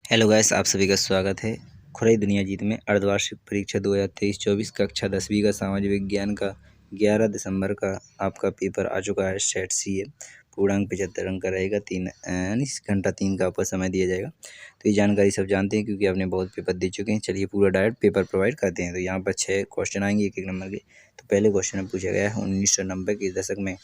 Hello guys, आप सभी का स्वागत है। खुराई दुनिया जीत में अर्धवार्षिक परीक्षा 2023-24 कक्षा 10वीं का सामाजिक विज्ञान का 11 दिसंबर का आपका पेपर आ चुका है। सेट सी है। पूर्णांक 75 अंक का रहेगा। 3 घंटा 3 का आपको समय दिया जाएगा। तो ये जानकारी सब जानते हैं क्योंकि आपने बहुत पेपर दे चुके हैं। चलिए पूरा डायरेक्ट पेपर प्रोवाइड करते हैं। तो यहाँ पर 6 क्वेश्चन आएंगे एक नंबर के। तो पहले क्वेश्चन में पूछा गया है 1990 के दशक में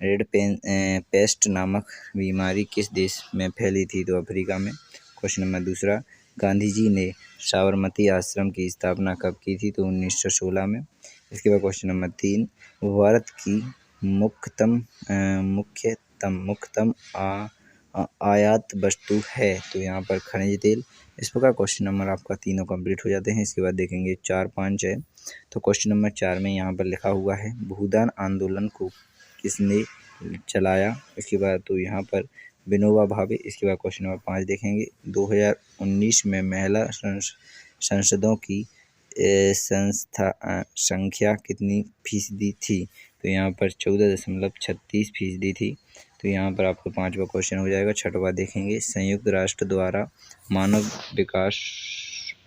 रेड पेस्ट नामक बीमारी किस देश में फैली थी? तो अफ्रीका में। क्वेश्चन नंबर दूसरा, गांधी जी ने साबरमती आश्रम की स्थापना कब की थी? तो 1916 में। इसके बाद क्वेश्चन नंबर 3, भारत की मुख्यतम आयात वस्तु है? तो यहाँ पर खनिज तेल। इस प्रकार क्वेश्चन नंबर आपका तीनों कंप्लीट हो जाते हैं। इसके बाद देखेंगे 4, 5 है। तो क्वेश्चन नंबर 4 में यहाँ पर लिखा हुआ है भूदान आंदोलन को किसने चलाया? इसके बाद तो यहाँ पर विनोबा भावे। इसके बाद क्वेश्चन नंबर 5 देखेंगे 2019 में महिला सांसदों की संख्या कितनी फीसदी थी? तो यहाँ पर 14.36% थी। तो यहाँ पर आपको 5वां क्वेश्चन हो जाएगा। 6वां देखेंगे संयुक्त राष्ट्र द्वारा मानव विकास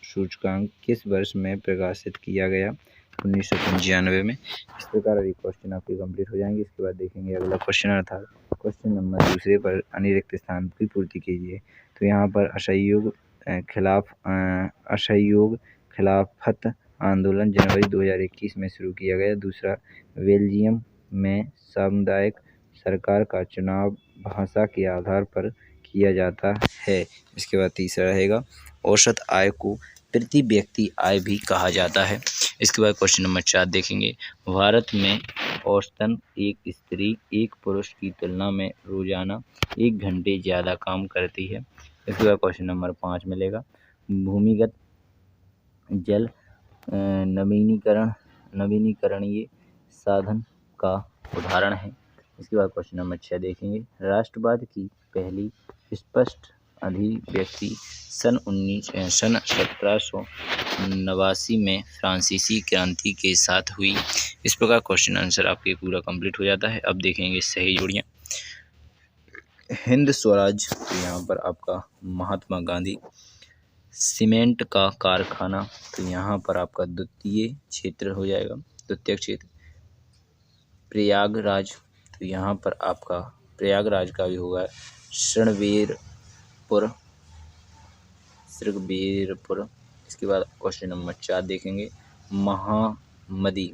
सूचकांक किस वर्ष में प्रकाशित किया गया? 1995 में। इस प्रकार अभी क्वेश्चन आपके कंप्लीट हो जाएंगे। इसके बाद देखेंगे अगला क्वेश्चन अर्थात क्वेश्चन नंबर दूसरे पर अनिरिक्त स्थान की पूर्ति कीजिए। तो यहाँ पर असहयोग खिलाफत आंदोलन जनवरी 2021 में शुरू किया गया। दूसरा, बेल्जियम में सामुदायिक सरकार का चुनाव भाषा के आधार पर किया जाता है। इसके बाद तीसरा रहेगा औसत आय को प्रति व्यक्ति आय भी कहा जाता है। इसके बाद क्वेश्चन नंबर 4 देखेंगे भारत में औसतन एक स्त्री एक पुरुष की तुलना में रोजाना 1 घंटे ज़्यादा काम करती है। इसके बाद क्वेश्चन नंबर 5 मिलेगा भूमिगत जल नवीनीकरणीय साधन का उदाहरण है। इसके बाद क्वेश्चन नंबर 6 देखेंगे राष्ट्रवाद की पहली स्पष्ट अभिव्यक्ति सन 1789 में फ्रांसीसी क्रांति के साथ हुई। इस प्रकार क्वेश्चन आंसर आपके पूरा कंप्लीट हो जाता है। अब देखेंगे सही जोड़ियाँ। हिंद स्वराज, तो यहाँ पर आपका महात्मा गांधी। सीमेंट का कारखाना, तो यहाँ पर आपका द्वितीय क्षेत्र हो जाएगा, द्वितीय क्षेत्र। प्रयागराज, तो यहाँ पर आपका प्रयागराज का भी होगा श्रृंगेरपुर। इसके बाद क्वेश्चन नंबर 4 देखेंगे महामदी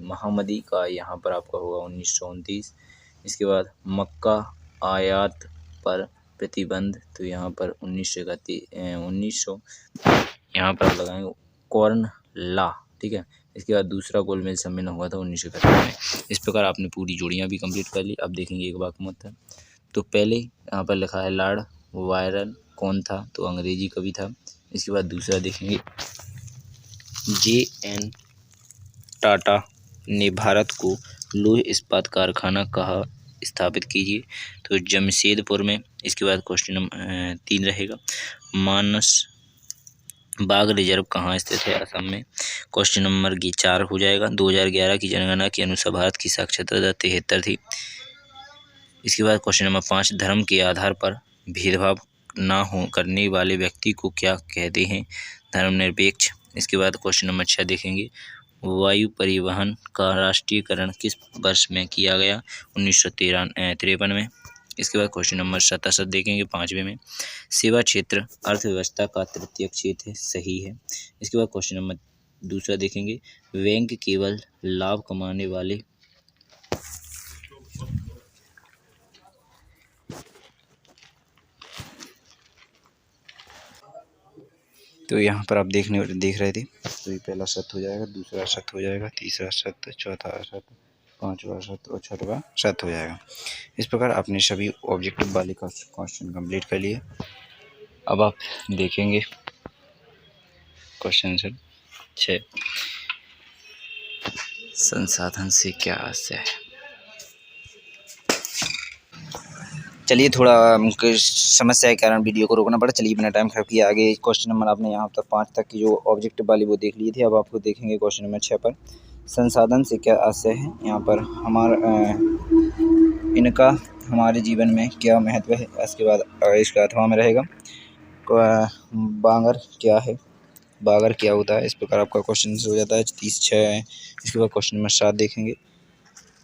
का यहाँ पर आपका होगा 1929। इसके बाद मक्का आयात पर प्रतिबंध, तो यहाँ पर 1900 यहाँ पर लगाएंगे कॉर्न ला, ठीक है। इसके बाद दूसरा गोलमेज सम्मेलन हुआ था 1971 में। इस प्रकार आपने पूरी जोड़ियाँ भी कंप्लीट कर ली। अब देखेंगे एक वाक्य मतलब। तो पहले यहाँ पर लिखा है लॉर्ड वायरन कौन था? तो अंग्रेजी कवि था। इसके बाद दूसरा देखेंगे J.N. टाटा ने भारत को लौह इस्पात कारखाना कहाँ स्थापित कीजिए? तो जमशेदपुर में। इसके बाद क्वेश्चन नंबर 3 रहेगा मानस बाग रिजर्व कहाँ स्थित है? असम में। क्वेश्चन नंबर 4 हो जाएगा 2011 की जनगणना के अनुसार भारत की साक्षरता दर 73 थी। इसके बाद क्वेश्चन नंबर 5 धर्म के आधार पर भेदभाव ना हो करने वाले व्यक्ति को क्या कहते हैं? धर्मनिरपेक्ष। इसके बाद क्वेश्चन नंबर 6 देखेंगे वायु परिवहन का राष्ट्रीयकरण किस वर्ष में किया गया? 1953 में। इसके बाद क्वेश्चन नंबर 7 देखेंगे 5वें में सेवा क्षेत्र अर्थव्यवस्था का तृतीय क्षेत्र सही है। इसके बाद क्वेश्चन नंबर दूसरा देखेंगे बैंक केवल लाभ कमाने वाले तो यहाँ पर आप देख रहे थे। तो ये पहला सत्य हो जाएगा, दूसरा सत्य हो जाएगा, तीसरा सत्य, चौथा सत्य, 5वां सत्य और 6वां सत्य हो जाएगा। इस प्रकार आपने सभी ऑब्जेक्टिव वाले क्वेश्चन कंप्लीट कर लिए। अब आप देखेंगे क्वेश्चन 6 संसाधन से क्या आशय है? चलिए थोड़ा समस्या के कारण वीडियो को रोकना पड़ा। चलिए बिना टाइम खराब किए आगे क्वेश्चन नंबर आपने यहाँ तक 5 तक की जो ऑब्जेक्टिव वाली वो देख लिए थे। अब आपको देखेंगे क्वेश्चन नंबर 6 पर संसाधन से क्या आशय है। यहाँ पर इनका हमारे जीवन में क्या महत्व है। इसके बाद इसका अथवा में रहेगा बांगर क्या है, बागर क्या होता है। इस प्रकार आपका क्वेश्चन हो जाता है 36 है। इसके बाद क्वेश्चन नंबर 7 देखेंगे,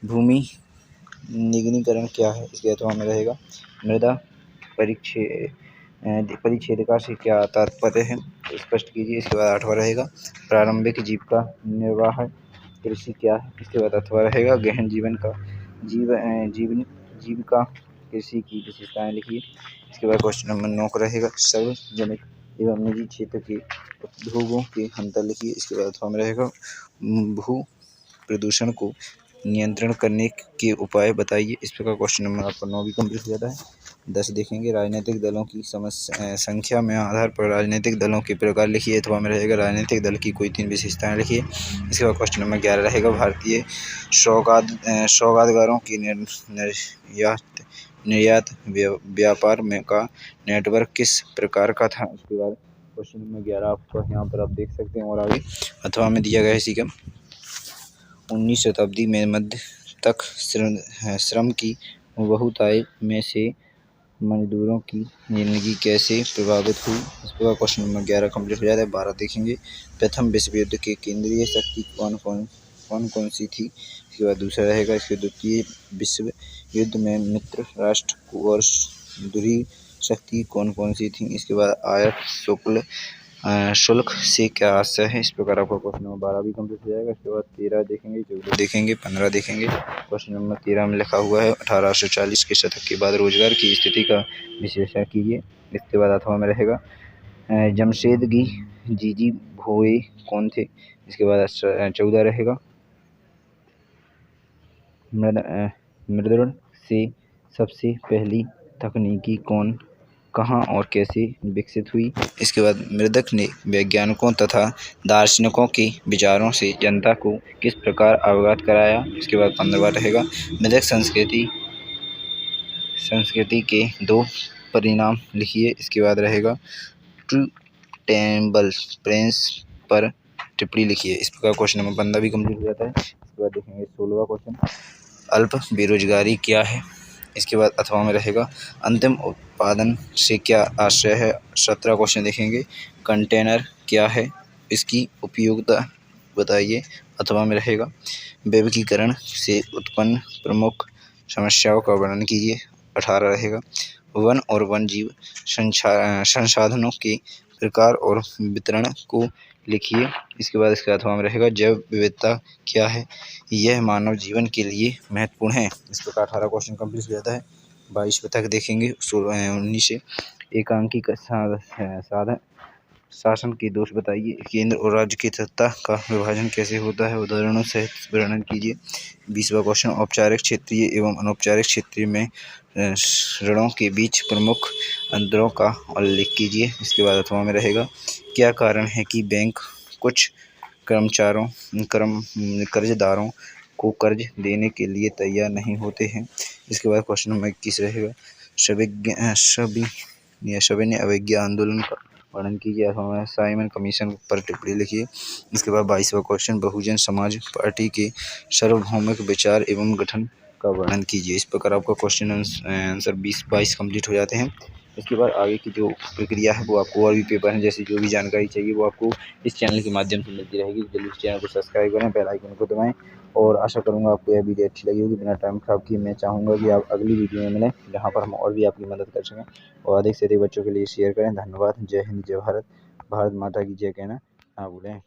भूमि निग्नीकरण क्या है। इसके अथवा में रहेगा मृदा परिच्छेदिका से क्या तात्पर्य है, स्पष्ट कीजिए। इसके बाद 8वां रहेगा प्रारंभिक जीविका निर्वाह कृषि क्या है। इसके बाद अथवा रहेगा गहन जीविका कृषि की विशेषताएं लिखिए। इसके बाद क्वेश्चन नंबर 9 का रहेगा सार्वजनिक एवं निजी क्षेत्र के उद्योगों के अंतर लिखिए। इसके बाद अथवा में रहेगा भू प्रदूषण को नियंत्रण करने के उपाय बताइए। इस प्रकार क्वेश्चन नंबर आपका 9 भी कंप्लीट हो जाता है। 10 देखेंगे राजनीतिक दलों की संख्या में आधार पर राजनीतिक दलों के प्रकार लिखिए। अथवा में रहेगा राजनीतिक दल की कोई 3 विशेषताएं लिखिए। इसके बाद क्वेश्चन नंबर 11 रहेगा भारतीय सौगातगारों की निर्यात व्यापार में का नेटवर्क किस प्रकार का था। इसके बाद क्वेश्चन नंबर 11 आपको यहाँ पर आप देख सकते हैं और आगे अथवा में दिया गया है। इसी का 19वीं शताब्दी में मध्य तक श्रम की बहुतायत में से मजदूरों की जिंदगी कैसे प्रभावित हुई। इस प्रकार क्वेश्चन नंबर 11 कंप्लीट हो जाता है। 12 देखेंगे प्रथम विश्व युद्ध के केंद्रीय शक्ति कौन सी थी। इसके बाद दूसरा रहेगा इसके द्वितीय विश्व युद्ध में मित्र राष्ट्र और दूसरी शक्ति कौन सी थी। इसके बाद आयात शुल्क से क्या आशय है। इस प्रकार आपका क्वेश्चन नंबर 12 भी कंप्लीट हो जाएगा। इसके बाद 13 देखेंगे, 14 देखेंगे, 15 देखेंगे। क्वेश्चन नंबर 13 में लिखा हुआ है 1840 के शतक के बाद रोजगार की स्थिति का विश्लेषण कीजिए। इसके बाद अथवा में रहेगा जमशेदगी जीजी भोये कौन थे। इसके बाद 14 रहेगा मृदुल से सबसे पहली तकनीकी कहाँ और कैसे विकसित हुई। इसके बाद मृदक ने वैज्ञानिकों तथा दार्शनिकों के विचारों से जनता को किस प्रकार अवगत कराया। इसके बाद 15वां रहेगा मृदक संस्कृति के 2 परिणाम लिखिए। इसके बाद रहेगा ट्रू टेबल प्रिंस पर टिप्पणी लिखिए। इस प्रकार क्वेश्चन नंबर 15 भी कंप्लीट हो जाता है। इसके बाद देखेंगे 16वां क्वेश्चन अल्प बेरोजगारी क्या है। इसके बाद अथवा में रहेगा अंतिम उत्पादन से क्या आशय है। 17 क्वेश्चन देखेंगे कंटेनर क्या है, इसकी उपयोगिता बताइए। अथवा में रहेगा वैश्वीकरण से उत्पन्न प्रमुख समस्याओं का वर्णन कीजिए। 18 रहेगा वन और वन्यजीव संसाधनों के प्रकार और वितरण को लिखिए। इसके बाद इसके अथवा में रहेगा जैव विविधता क्या है, यह मानव जीवन के लिए महत्वपूर्ण है। इस प्रकार 18 क्वेश्चन कंप्लीट हो जाता है। 22 तक देखेंगे 19 से एकांकी साधन शासन के दोष बताइए। केंद्र और राज्य की सत्ता का विभाजन कैसे होता है, उदाहरणों सहित वर्णन कीजिए। 20वां क्वेश्चन औपचारिक क्षेत्रीय एवं अनौपचारिक क्षेत्रीय में ऋणों के बीच प्रमुख अंतरों का उल्लेख कीजिए। इसके बाद अथवा में रहेगा क्या कारण है कि बैंक कुछ कर्जदारों को कर्ज देने के लिए तैयार नहीं होते हैं। इसके बाद क्वेश्चन नंबर 21 रहेगा सविनय अवज्ञा आंदोलन का वर्णन कीजिए। अथवा साइमन कमीशन पर टिप्पणी लिखिए। इसके बाद 22वां क्वेश्चन बहुजन समाज पार्टी के सार्वभौमिक विचार एवं गठन का वर्णन कीजिए। इस प्रकार आपका क्वेश्चन आंसर 20-22 कंप्लीट हो जाते हैं। इसके बाद आगे की जो प्रक्रिया है वो आपको और भी पेपर हैं जैसी जो भी जानकारी चाहिए वो आपको इस चैनल के माध्यम से मिलती रहेगी। जल्दी इस चैनल को सब्सक्राइब करें, बेल आइकन को दबाएं और आशा करूंगा आपको यह वीडियो अच्छी लगी होगी। बिना टाइम खराब किए मैं चाहूँगा कि आप अगली वीडियो में मिलें जहाँ पर हम और भी आपकी मदद कर सकें और अधिक से अधिक बच्चों के लिए शेयर करें। धन्यवाद। जय हिंद, जय भारत, भारत माता की जय कहना ना भूलें।